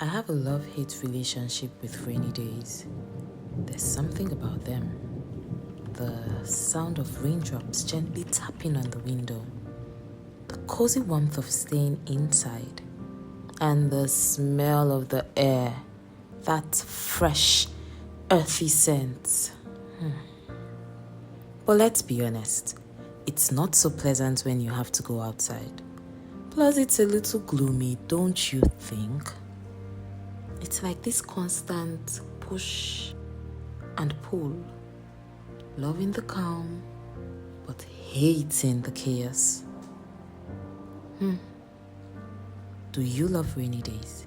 I have a love-hate relationship with rainy days. There's something about them. The sound of raindrops gently tapping on the window, the cozy warmth of staying inside, and the smell of the air, that fresh, earthy scent. But let's be honest, it's not so pleasant when you have to go outside. Plus, it's a little gloomy, don't you think? It's like this constant push and pull, loving the calm, but hating the chaos. Do you love rainy days?